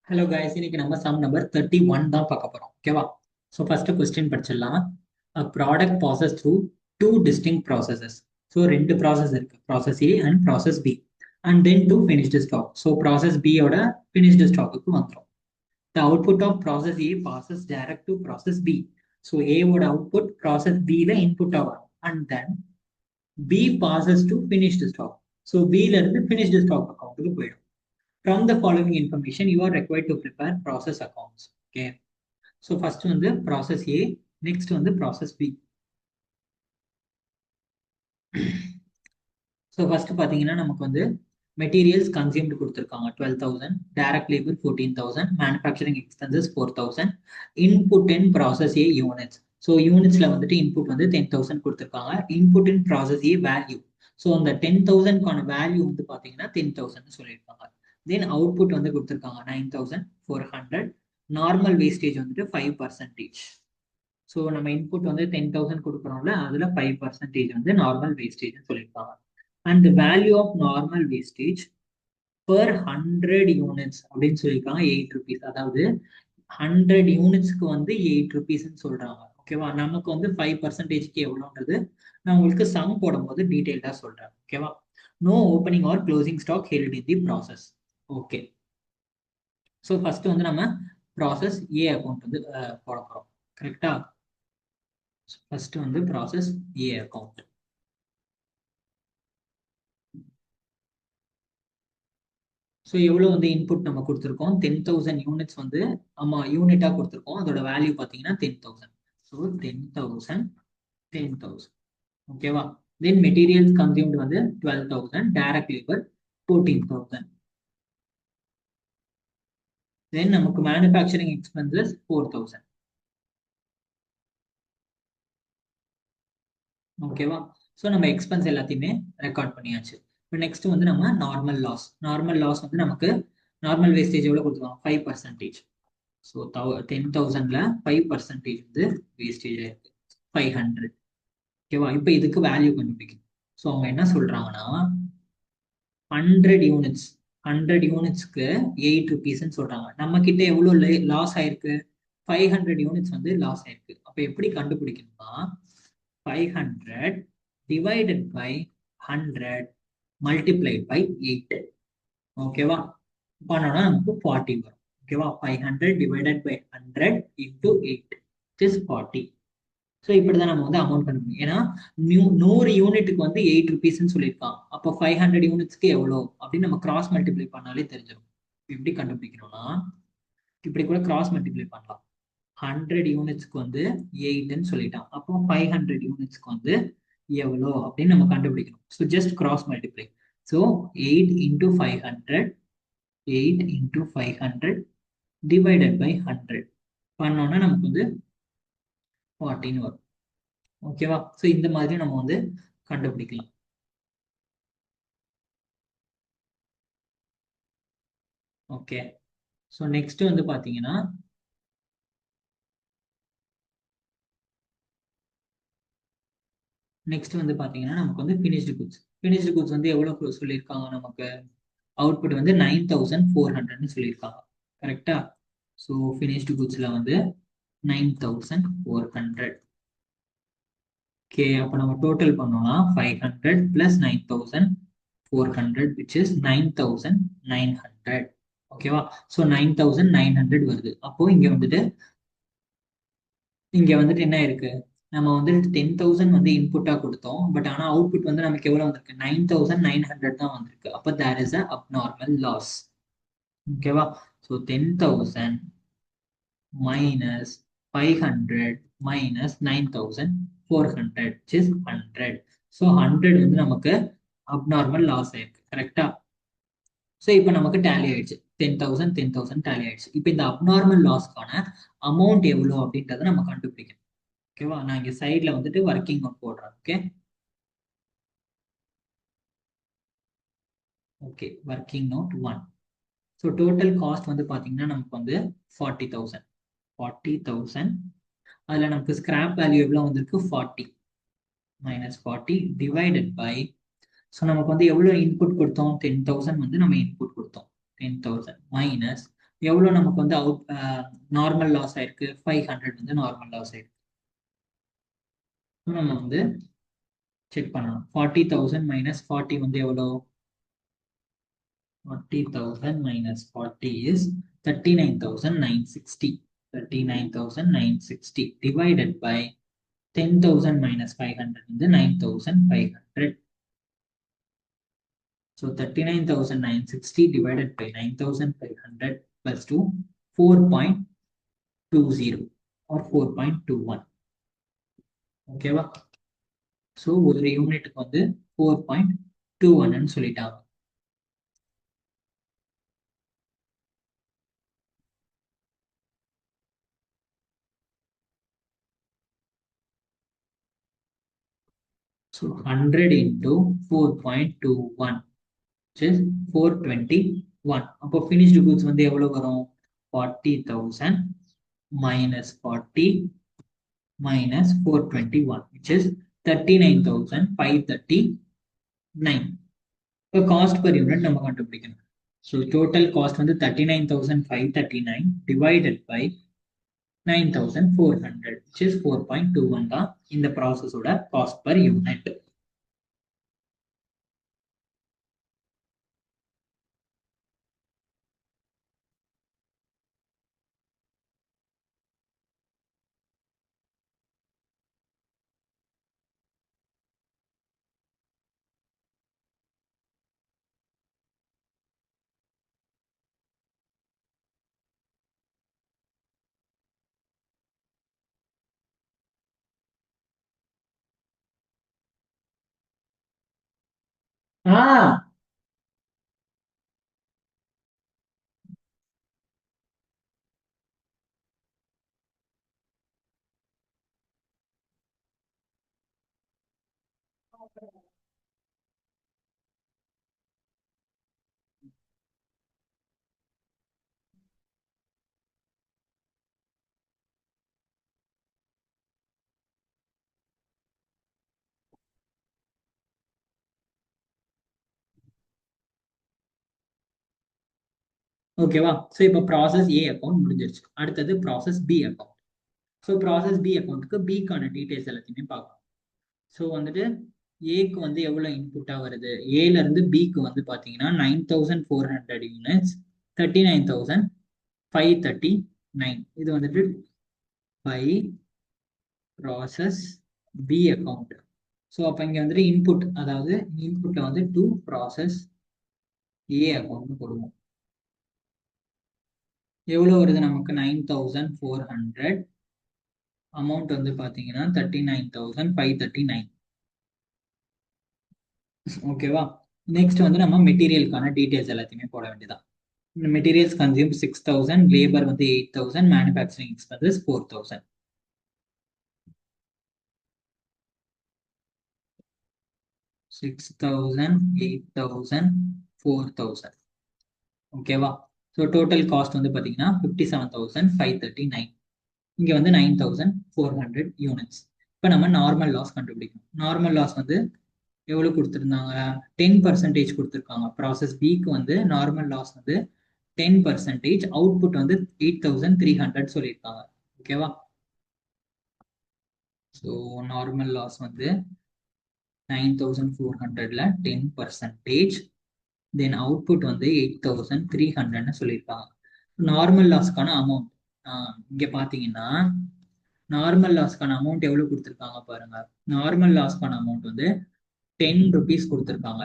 Hello guys, இன்னைக்கு நம்ம sum number 31 தான் பார்க்க போறோம். ஓகேவா? ஸோ ஃபர்ஸ்ட் கொஸ்டின் படிச்சிடலாம். A product passes through two distinct processes. So ரெண்டு ப்ராசஸ் இருக்கு, process A and process B, and then to finished stock. So process B யோட ஃபினிஷ்டு ஸ்டாக்குக்கு வந்துடும். The output of process A passes direct to process B. So A ஓட output process B ல இன்புட்டா வரும், and then B passes to finished stock. So B ல இருந்து finished stock அக்கௌண்ட்டுக்கு போயிடும். From the following information, you are required to prepare process accounts. Okay. So first one the process A, next one the process B. So first பாத்தீங்கன்னா நமக்கு வந்து materials consumed கொடுத்திருக்காங்க 12,000, direct labor 14,000, manufacturing expenses 4,000, input in process A units. So unitsல வந்துட்டு input வந்து 10,000 கொடுத்திருக்காங்க. Input in process A value. So அந்த 10,000 கான value வந்து பாத்தீங்கன்னா 10,000 சொல்லியிருக்காங்க. Then output வந்து கொடுத்திருக்காங்க 9,400. Normal wastage வந்துட்டு 5%. ஸோ நம்ம இன்புட் வந்து 10,000 கொடுக்குறோம்ல, அதுல 5% வந்து நார்மல் வேஸ்டேஜ் சொல்லியிருக்காங்க. And the value of normal wastage per 100 units அப்படின்னு சொல்லியிருக்காங்க 8 rupees. அதாவது 100 யூனிட்ஸ்க்கு வந்து 8 rupeesன்னு சொல்றாங்க. ஓகேவா? நமக்கு வந்து 5%க்கு எவ்வளோன்றது நான் உங்களுக்கு சம் போடும்போது டீட்டெயில்டா சொல்றேன். ஓகேவா? No opening or closing stock held in the process. Okay. So first வந்து நம்ம ப்ராசஸ் ஏ அக்கௌண்ட் வந்து போட போறோம். கரெக்டா? ஃபர்ஸ்ட் வந்து ப்ராசஸ் ஏ அக்கௌண்ட். ஸோ எவ்வளோ வந்து இன்புட் நம்ம கொடுத்துருக்கோம்? 10,000 யூனிட்ஸ் வந்து ஆமா யூனிட்டா கொடுத்துருக்கோம். அதோட வேல்யூ பார்த்தீங்கன்னா 10,000. ஸோ 10,000 10,000. ஓகேவா? தென் மெட்டீரியல்ஸ் கன்சியூம்டு வந்து 12,000, டைரக்ட் லேபர் 14,000. தென் நமக்கு மேனுஃபேக்சரிங் எக்ஸ்பென்சஸ் 4,000. ஓகேவா? ஸோ நம்ம எக்ஸ்பென்ஸ் எல்லாத்தையுமே ரெக்கார்ட் பண்ணியாச்சு. இப்போ நெக்ஸ்ட் வந்து நம்ம நார்மல் லாஸ். நார்மல் லாஸ் வந்து நமக்கு நார்மல் வேஸ்டேஜ் எவ்வளோ கொடுத்துருவாங்க? 5%. ஸோ 10,000ல 5% வந்து வேஸ்டேஜ் ஆயிருக்கு 500. ஓகேவா? இப்போ இதுக்கு வேல்யூ கண்டுபிடிக்கணும். ஸோ அவங்க என்ன சொல்றாங்கன்னா 100 யூனிட்ஸ் 100 யூனிட்ஸ்க்கு 8 rupeesன்னு சொல்றாங்க. நம்ம கிட்ட எவ்வளோ லாஸ் ஆயிருக்கு? 500 யூனிட்ஸ் வந்து லாஸ் ஆயிருக்கு. அப்போ எப்படி கண்டுபிடிக்கணும்னா 500 divided by 100 multiplied by 8. ஓகேவா? பண்ணோம்னா நமக்கு 40 வரும். ஓகேவா? 500 divided by 100 into 8 is 40. So இப்படிதான் நம்ம வந்து அமௌண்ட் கண்டுபிடிக்கணும். ஏன்னா 100 யூனிட்டுக்கு வந்து 8 rupeesன்னு சொல்லியிருக்கான். அப்போ 500 யூனிட்ஸ்க்கு எவ்வளோ அப்படின்னு நம்ம கிராஸ் மல்டிப்ளை பண்ணாலே தெரிஞ்சிடும். எப்படி கண்டுபிடிக்கணும்னா இப்படி கூட கிராஸ் மல்டிப்ளை பண்ணலாம். 100 யூனிட்ஸ்க்கு வந்து 8ன்னு சொல்லிட்டான். அப்போ 500 யூனிட்ஸ்க்கு வந்து எவ்வளோ அப்படின்னு நம்ம கண்டுபிடிக்கணும். So just cross multiply. So 8 into 500 8 into 500 divided by 100 பண்ணோம்னா நமக்கு வந்து 40 வரும். ஓகேவா? ஸோ இந்த மாதிரி நம்ம வந்து கண்டுபிடிக்கலாம். ஓகே. ஸோ நெக்ஸ்ட் வந்து பார்த்தீங்கன்னா நமக்கு வந்து ஃபினிஷ்டு குட்ஸ் வந்து எவ்வளோ சொல்லியிருக்காங்க? நமக்கு அவுட்புட் வந்து 9,400ன்னு சொல்லியிருக்காங்க. கரெக்டா? ஸோ ஃபினிஷ்டு குட்ஸில் வந்து 9,400. ஓகே. அப்போ நம்ம டோட்டல் பண்ணோம்னா 500 + 9,400 which is 9,900. ஓகேவா? ஸோ 9,900 வருது. அப்போ இங்க வந்துட்டு என்ன இருக்கு? நம்ம வந்து 10,000 வந்து இன்புட்டா கொடுத்தோம். பட் ஆனா அவுட்புட் வந்து நமக்கு எவ்வளவு வந்திருக்கு? 9,900 தான் வந்திருக்கு. அப்போ there is a abnormal loss. ஓகேவா? So 10,000 minus 500 minus 9,400 which is 100. So 100 வந்து நமக்கு அப்நார்மல் லாஸ் ஆயிருக்கு. கரெக்டா? ஸோ இப்போ நமக்கு டேலி ஆயிடுச்சு. 10,000 10,000 டேலி ஆயிடுச்சு. இப்போ இந்த அப்நார்மல் லாஸ்க்கான அமௌண்ட் எவ்வளோ அப்படின்றத நம்ம கண்டுபிடிக்கணும். ஓகேவா? நான் இங்கே சைடில் வந்துட்டு ஒர்க்கிங் நோட் போடுறேன். Okay. Working note 1. So total cost வந்து பார்த்தீங்கன்னா நமக்கு வந்து 40,000. 40,000 அதில் நமக்கு ஸ்கிராப் வேல்யூ எவ்வளோ வந்திருக்கு? 40 minus 40 divided by. ஸோ நமக்கு வந்து எவ்வளோ இன்புட் கொடுத்தோம்? 10,000 வந்து நம்ம இன்புட் கொடுத்தோம். 10,000 minus எவ்வளோ நமக்கு வந்து நார்மல் லாஸ் ஆயிருக்கு? 500 வந்து நார்மல் லாஸ் ஆயிருக்கு. நம்ம வந்து செக் பண்ணணும். 40,000 மைனஸ் 40 வந்து எவ்வளோ? 40,000 minus 40 is 39,960. 39,960 divided by 10,000 minus 500 is 9,500. So 39,960 divided by 9,500 plus 2, 4.20 or 4.21. Okay, so ஒரு யூனிட்டுக்கு வந்து 4.21 சொல்லிட்டாங்க. So 100 into 4.21, which is 421. அப்போ finished goods வந்து எவ்வளவு வரும்? 40,000 minus 40 minus 421, which is 39,539. இப்போ காஸ்ட் per unit நம்ம கண்டுபிடிக்கணும். So total cost வந்து 39,539 divided by 9,400, which is 4.21 தான் இந்த ப்ராசஸோட காஸ்ட் per unit. ஓகேவா? ஸோ இப்போ ப்ராசஸ் ஏ அக்கௌண்ட் முடிஞ்சிருச்சு. அடுத்தது process B account. So process B அக்கௌண்ட்டுக்கு பிக்கான டீடைல்ஸ் எல்லாத்தையுமே பார்க்கலாம். ஸோ வந்துட்டு ஏக்கு வந்து எவ்வளோ இன்புட்டாக வருது? ஏல இருந்து பிக்கு வந்து பார்த்தீங்கன்னா 9,400 யூனிட்ஸ், 39,539. இது வந்துட்டு by process B account. So அப்போ இங்கே வந்துட்டு இன்புட், அதாவது இன்புட்ல வந்து டு ப்ராசஸ் ஏ அக்கௌண்ட் போடுவோம். எவ்வளோ வருது நமக்கு? 9,400. அமௌண்ட் வந்து பார்த்தீங்கன்னா 39,539. ஓகேவா? நெக்ஸ்ட் வந்து நம்ம மெட்டீரியலுக்கான டீடைல்ஸ் எல்லாத்தையுமே போட வேண்டியதான். மெட்டீரியல்ஸ் கன்சியூம் 6,000, லேபர் வந்து 8,000, மேனுஃபேக்சரிங் எக்ஸ்பென்சஸ் 4,000. 6,000, 8,000, 4,000. ஓகேவா? ஸோ டோட்டல் காஸ்ட் வந்து பார்த்தீங்கன்னா 57,539. இங்கே வந்து 9,400 யூனிட்ஸ். இப்போ நம்ம நார்மல் லாஸ் கண்டுபிடிக்கணும். நார்மல் லாஸ் வந்து எவ்வளோ கொடுத்துருந்தாங்க? 10% கொடுத்துருக்காங்க. ப்ராசஸ் பிக்கு வந்து நார்மல் லாஸ் வந்து 10%, அவுட்புட் வந்து 8,300 சொல்லியிருக்காங்க. ஓகேவா? ஸோ நார்மல் லாஸ் வந்து 9,400ல 10%, தென் அவுட்புட் வந்து 8,300 சொல்லியிருக்காங்க. நார்மல் லாஸ்க்கான அமௌண்ட் இங்கே பார்த்தீங்கன்னா நார்மல் லாஸ்க்கான அமௌண்ட் எவ்வளோ கொடுத்துருக்காங்க பாருங்க. நார்மல் லாஸ்க்கான அமௌண்ட் வந்து 10 rupees கொடுத்துருக்காங்க.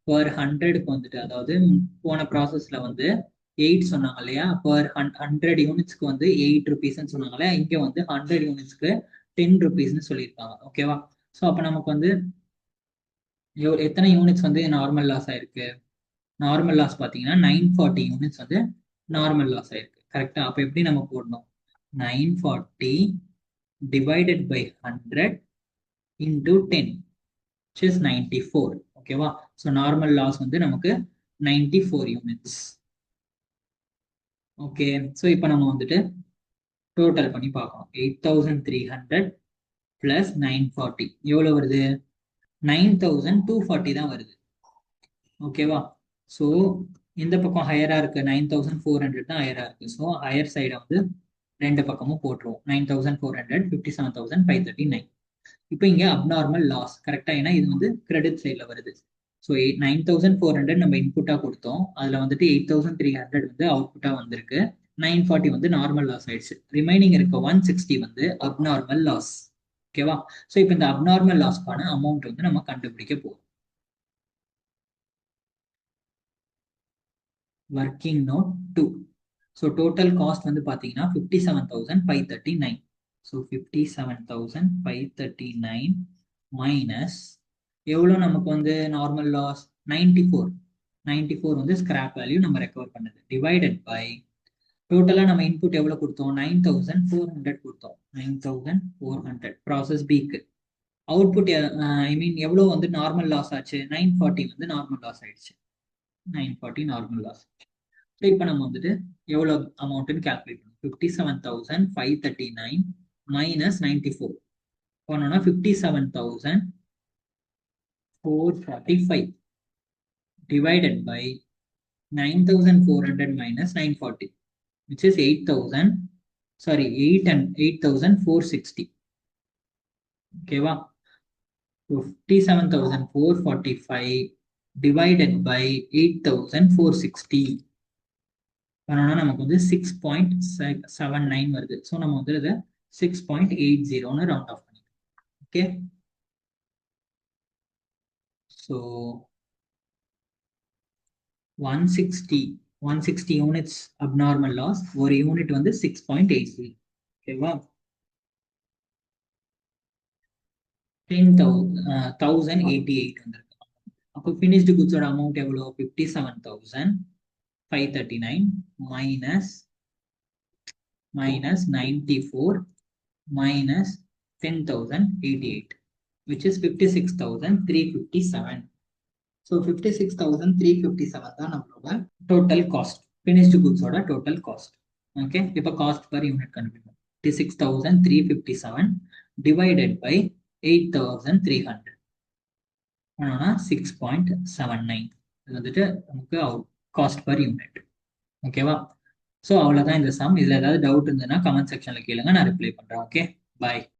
பர் 100க்கு வந்துட்டு, அதாவது போன ப்ராசஸ்ல வந்து 8 சொன்னாங்க இல்லையா? பர் 100 யூனிட்ஸ்க்கு வந்து 8 rupeesன்னு சொன்னாங்களே, இங்க வந்து 100 யூனிட்ஸ்க்கு 10 rupeesன்னு சொல்லியிருக்காங்க. ஓகேவா? ஸோ அப்போ நமக்கு வந்து எத்தனை யூனிட்ஸ் வந்து நார்மல் லாஸ் ஆயிருக்கு? நார்மல் லாஸ் பார்த்தீங்கன்னா 940 யூனிட்ஸ் வந்து நார்மல் லாஸ் ஆயிருக்கு. கரெக்டா? அப்போ எப்படி நம்ம போடணும்? 940 divided by 100 into 10, which is 94. ஓகேவா? ஸோ நார்மல் லாஸ் வந்து நமக்கு 94 யூனிட்ஸ். ஓகே, ஸோ இப்போ நம்ம வந்துட்டு டோட்டல் பண்ணி பார்க்கணும். 8,300 பிளஸ் 940 எவ்வளோ வருது? 9,240 தான் வருது. ஓகேவா? ஸோ இந்த பக்கம் ஹையரா இருக்கு 9400 தான் ஹையரா இருக்கு. ஸோ ஹையர் சைடை வந்து ரெண்டு பக்கமும் போட்டுருவோம். 9400 57,539. இப்போ இங்க அப்நார்மல் லாஸ் கரெக்டா, ஏன்னா இது வந்து கிரெடிட் சைட்ல வருது. ஸோ 9400 நம்ம இன்புட்டா கொடுத்தோம், அதுல வந்துட்டு 8300 வந்து அவுட்புட்டா வந்திருக்கு. 940 வந்து நார்மல் லாஸ் ஆயிடுச்சு. ரிமைனிங் இருக்க 160 வந்து அப்நார்மல் லாஸ். ஓகேவா? ஸோ இப்போ இந்த அப்நார்மல் லாஸ்க்கான அமௌண்ட் வந்து நம்ம கண்டுபிடிக்க போறோம். Working note 2. So total cost வந்து பார்த்தீங்கன்னா 57,539. ஸோ 57,539 மைனஸ் எவ்வளோ நமக்கு வந்து நார்மல் லாஸ் 94. 94 வந்து ஸ்கிராப் வேல்யூ நம்ம ரெக்கவர் பண்ணது, டிவைடட் பை டோட்டலாக நம்ம இன்புட் எவ்வளோ கொடுத்தோம், 9400 கொடுத்தோம். 9400 ப்ராசஸ் பிக்கு. அவுட்புட் ஐ மீன் எவ்வளோ வந்து நார்மல் லாஸ் ஆச்சு, 940 வந்து நார்மல் லாஸ் ஆயிடுச்சு. 940 நார்மல் லாஸ். ஸோ இப்போ நம்ம வந்துட்டு எவ்வளோ அமௌண்ட்டுன்னு கேல்குலேட் பண்ணணும். 57,539 மைனஸ் 94 பண்ணோம்னா 57,445 divided by 9,400 minus 940, which is 8,000, sorry, 8,460. ஓகேவா? 57,445 divided by 8,460 பண்ணோம்னா நமக்கு வந்து 6.79 வருது. ஸோ நம்ம வந்து இதை 6.80ன்னு ரவுண்ட் ஆஃப் பண்ணிக்கலாம். Okay, so 160 units abnormal loss, ஒரு யூனிட் வந்து 6.83. ஓகேவா? 10,088 வந்திருக்கு. அப்போ ஃபினிஷ்டு குட்ஸோட அமௌண்ட் எவ்வளோ, 57,539 minus 94 minus 10,088, which is 56,357. So 56,357 தான் நம்மளோட டோட்டல் காஸ்ட், ஃபினிஷ்டு குட்ஸோட டோட்டல் காஸ்ட். ஓகே, இப்போ காஸ்ட் பர் யூனிட் கண்டுபிடிக்கணும். 56,357 டிவைடட் பை 8,300 ஆனால் 6.79. இது வந்துட்டு நமக்கு காஸ்ட் பர் யூனிட். ஓகேவா? ஸோ அவ்வளோதான் இந்த சம். இதில் ஏதாவது டவுட் இருந்ததுன்னா கமெண்ட் செக்ஷனில் கேளுங்க, நான் ரிப்ளை பண்ணுறேன். ஓகே, பாய்.